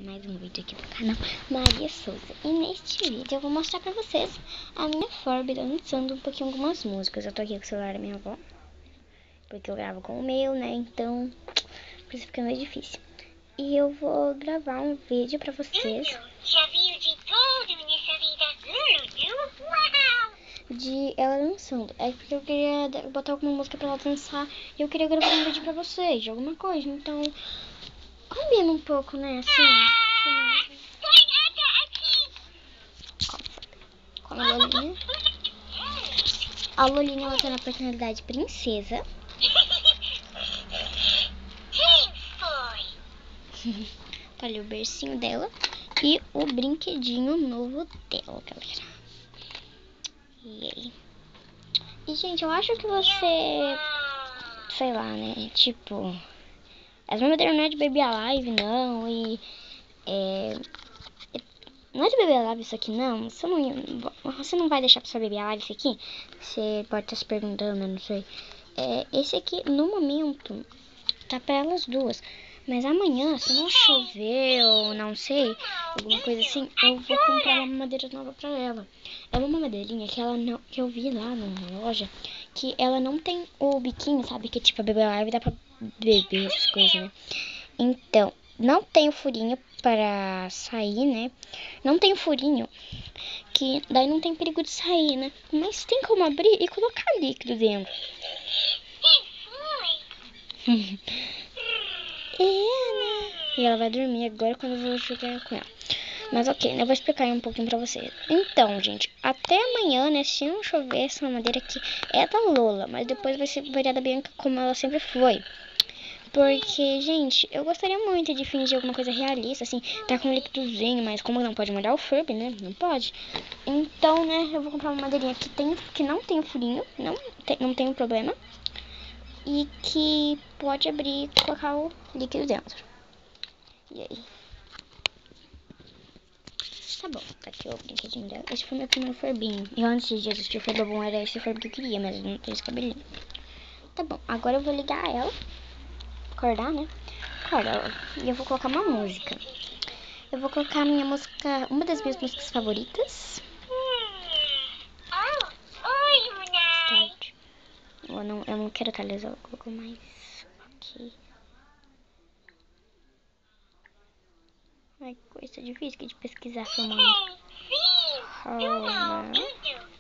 mais um vídeo aqui do canal Maria Souza. E neste vídeo eu vou mostrar pra vocês a minha forma dançando um pouquinho algumas músicas. Eu tô aqui com o celular da minha avó, porque eu gravo com o meu, né, então por isso fica meio difícil. E eu vou gravar um vídeo pra vocês já viu de tudo nessa vida. Uau! de ela dançando. É porque eu queria botar alguma música pra ela dançar e eu queria gravar um vídeo pra vocês de alguma coisa, então combina um pouco, né, assim. Com a Lolinha. A Lolinha, ela tá na personalidade princesa. Tá ali o bercinho dela e o brinquedinho novo dela, galera. E aí? E, gente, eu acho que você... sei lá, né? Tipo... essa mamadeira não é de Baby Alive, não. E... não é de Baby Alive isso aqui, não. Você não vai deixar pra sua Baby Alive isso aqui? Você pode estar se perguntando, eu não sei. Esse aqui, no momento, tá pra elas duas. Mas amanhã, se não chover ou não sei, alguma coisa assim, eu vou comprar uma mamadeira nova pra ela. É uma mamadeirinha que ela não, que eu vi lá na loja, que ela não tem o biquinho, sabe? Que tipo a Baby Alive dá pra beber essas coisas, né? Então, não tem o furinho para sair, né? Não tem o furinho, que daí não tem perigo de sair, né? Mas tem como abrir e colocar líquido dentro. E ela vai dormir agora quando eu vou jogar com ela. Mas ok, eu vou explicar um pouquinho pra vocês. Então, gente, até amanhã, né, se não chover, essa madeira aqui é da Lola. Mas depois vai ser da Bianca como ela sempre foi. Porque, gente, eu gostaria muito de fingir alguma coisa realista, assim, tá com um líquidozinho, mas como não pode molhar o Furby, né, não pode. Então, né, eu vou comprar uma madeirinha que não tem o furinho, não tem um problema. E que pode abrir e colocar o líquido dentro. E aí? Tá bom, tá aqui o brinquedinho dela. Esse foi meu primeiro Furbinho. E antes de assistir o Furby bom, era esse Furby que eu queria, mas eu não tenho esse cabelinho. Tá bom, agora eu vou ligar ela. Acordar, né? Acorda, e eu vou colocar uma música. Eu vou colocar a minha música, uma das minhas músicas favoritas. Oi, Lunai. Eu não quero atualizar, eu vou colocar mais. Ok. Ai, que coisa difícil que de pesquisar filmando.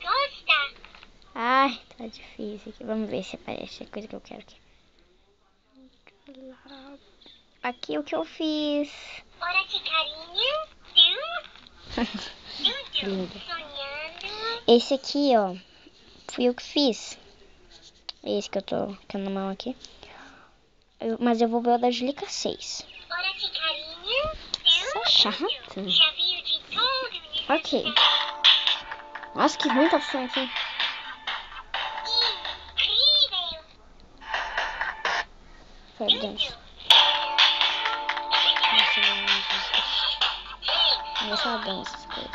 Gosta? Ai, tá difícil aqui. Vamos ver se aparece a coisa que eu quero aqui. Aqui o que eu fiz. Hora de carinho. Lindo. Sonhando. Esse aqui, ó, fui eu que fiz. Esse que eu tô na mão aqui. Mas eu vou ver o da Julica 6. Hora de carinho. Isso é chato. Já viu de tudo. Ok. Nossa, que ruim tá o som aqui. Incrível. Foi dança. Nossa, ela dança essa coisa.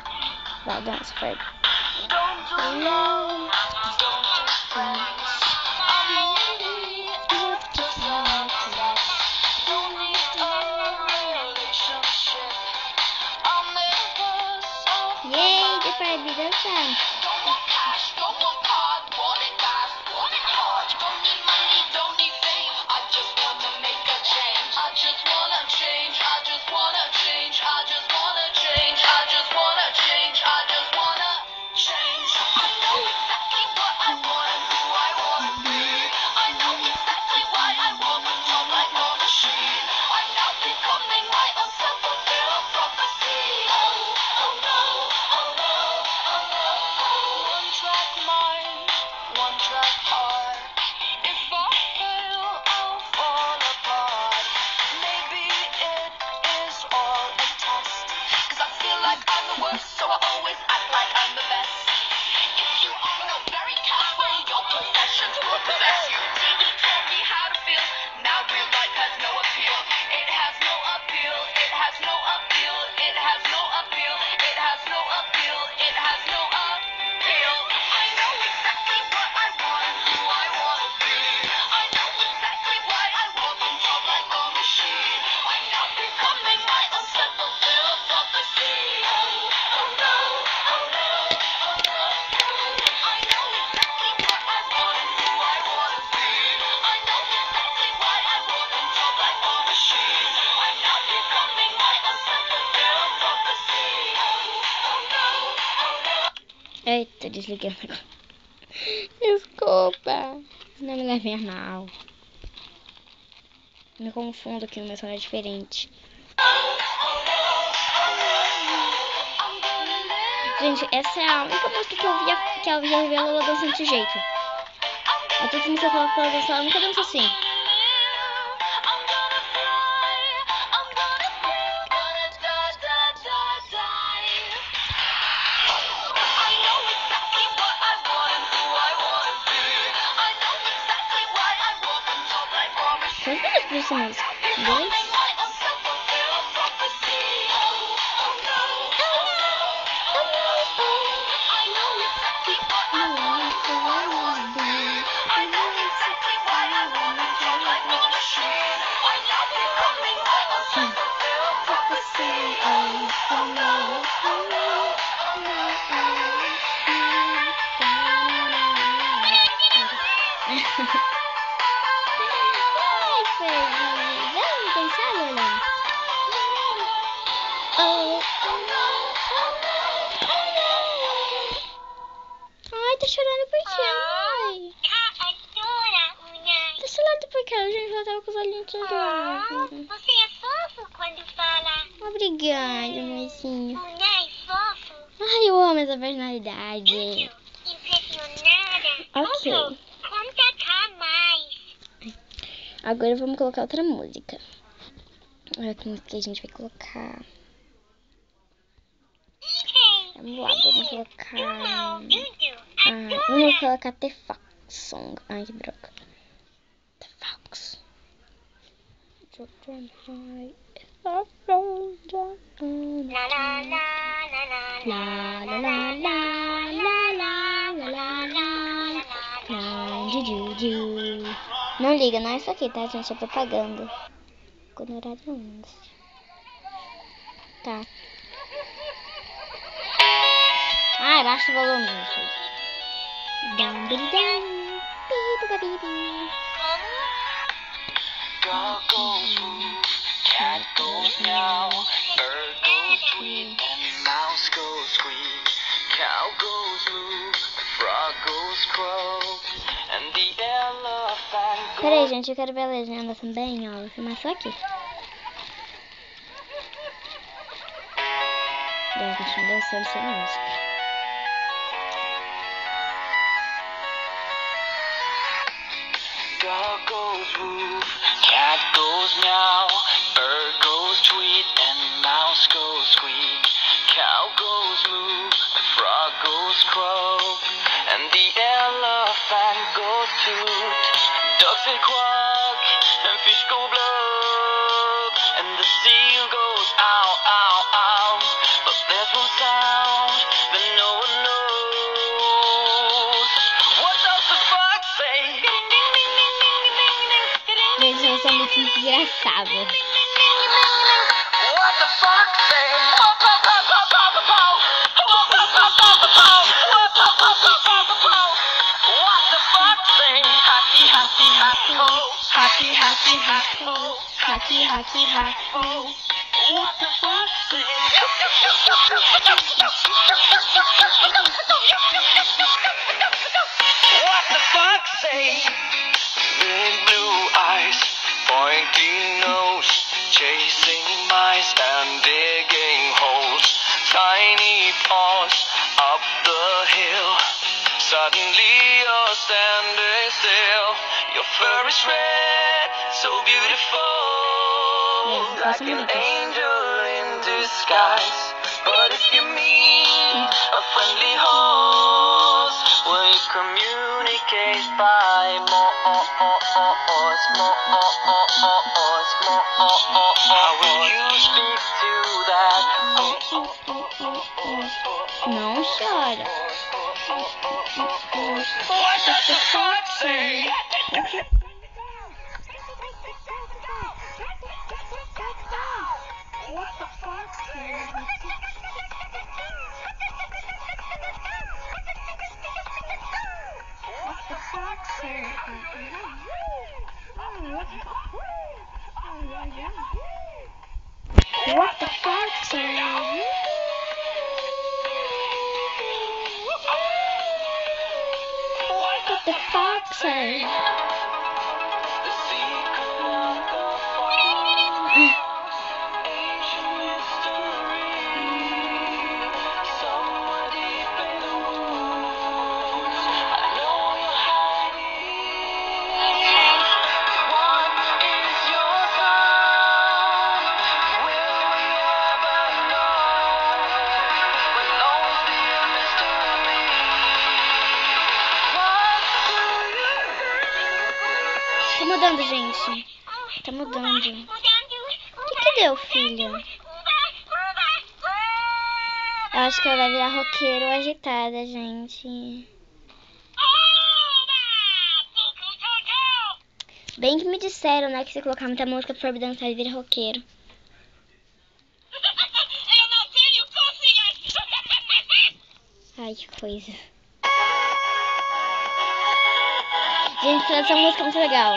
Vai, dança, foi. Yay, de Fred dançando. Eita, desliguei o negócio. Desculpa. Não me leve a mal. Me confundo aqui, o meu som é diferente. Gente, essa é a única música que eu via ver ela dançando desse jeito. É tudo que eu coloco pra ela dançar, ela nunca dança assim. Quantos minutos pra essa música? 2? Ai, tá chorando por quê, mãe? Tá chorando por quê? Gente, ela tava com os olhinhos chorando. Você é fofo quando fala. Obrigada, mãezinho. Unai, fofo. Ai, eu amo essa personalidade. Impressionada. Ok. Conta cá mais. Agora vamos colocar outra música. Olha que música a gente vai colocar. Vamos lá, vamos colocar... vamos colocar The Fox Song. Ai, que droga. The Fox. La la la la la la la Não liga, não é isso aqui, tá, gente? É propaganda. Ficou no horário 11. Tá. Ah, baixa o volume, gente. Dum, bidi, dum. Bibi, bibi. Dog goes woo, cat goes meow, bird goes tweet, and mouse goes squeak. Cow goes moo, frog goes croak, and the elephant Peraí, goes... gente, eu quero ver a legenda também, ó. Vou filmar só aqui. Deve continuar dançando sem música. Dog goes woo, cat goes meow, bird goes tweet, and mouse goes squeak. Cow goes moo, frog goes croak, and the elephant goes toot. Ducks say quack, and fish go blub, and the seal goes ow, ow, ow. But there's one sound that no one knows. What does the fox say? Gente, essa é muito engraçada. What the fox say? What the fox say? Happy, happy, happy ho. Happy, happy, happy ho. Happy, happy, happy ho. What the fox say? What the fox say? Big blue eyes, pointy nose, chasing mice and digging holes. Tiny paws up the hill. Suddenly you're standing still. Your fur is red, so beautiful, like an angel in disguise. But if you meet a friendly horse, will you communicate by Morse? How will you speak to that? Não chora. What does the fox say? What the fox say? What the fox say? What the fox say? Sério. The secret of the fall. Ancient mystery. Somewhere deep in the woods, I know you're hiding. What is your song? Will we ever know? Will always be a mystery. What do you think? Tá mudando, gente. Tá mudando. O que deu, filha? Eu acho que ela vai virar roqueiro agitada, gente. Bem que me disseram, né, que se colocar muita música do Forbidden Size vira roqueiro. Eu não tenho consciência. Ai, que coisa. Gente, essa música é muito legal.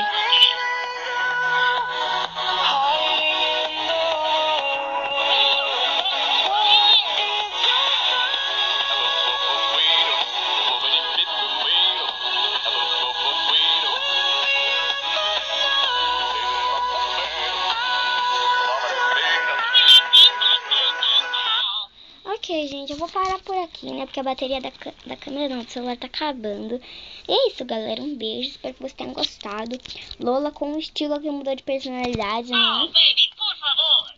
Ok, gente, eu vou parar por aqui, né? Porque a bateria da câmera não, do celular tá acabando. E é isso, galera. Um beijo. Espero que vocês tenham gostado. Lola com um estilo que mudou de personalidade, né? Baby, por favor.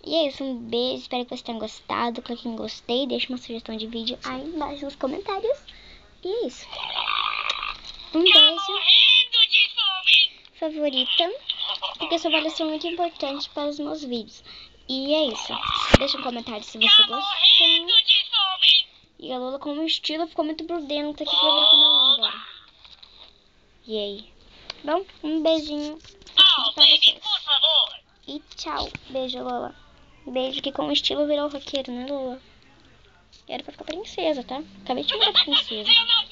E é isso, um beijo. Espero que vocês tenham gostado. Clique em gostei. Deixe uma sugestão de vídeo aí embaixo nos comentários. E é isso. Um beijo. Morrendo de fome. Favorita. Porque sua avaliação é muito importante para os meus vídeos. E é isso. Deixa um comentário se você gostou. Morrendo de fome. E a Lola com o estilo ficou muito grudenta aqui pra virar como ela agora. E aí? Bom, um beijinho pra Baby, vocês. por favor. E tchau. Beijo, Lola. Beijo que com o estilo virou roqueiro, né, Lola? Era pra ficar princesa, tá? Acabei de chamar princesa. Eu não